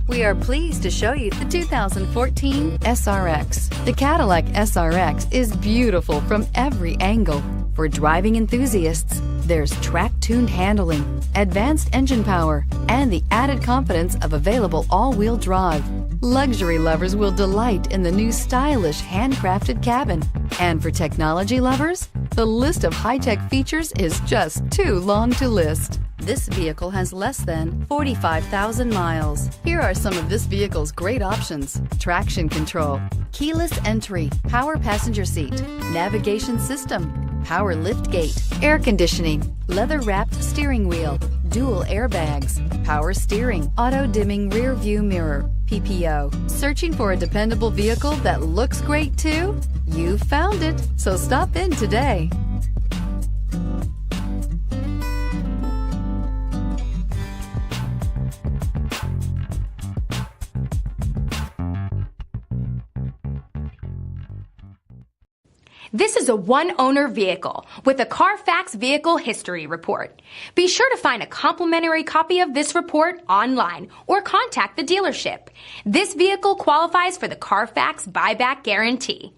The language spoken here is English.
We are pleased to show you the 2014 SRX. The Cadillac SRX is beautiful from every angle. For driving enthusiasts, there's track-tuned handling, advanced engine power, and the added confidence of available all-wheel drive. Luxury lovers will delight in the new stylish handcrafted cabin. And for technology lovers, the list of high-tech features is just too long to list. This vehicle has less than 45,000 miles. Here are some of this vehicle's great options: traction control, keyless entry, power passenger seat, navigation system, power lift gate, air conditioning, leather-wrapped steering wheel, dual airbags, power steering, auto-dimming rear view mirror, PPO. Searching for a dependable vehicle that looks great too? You found it, so stop in today. This is a one-owner vehicle with a Carfax Vehicle History Report. Be sure to find a complimentary copy of this report online or contact the dealership. This vehicle qualifies for the Carfax Buyback Guarantee.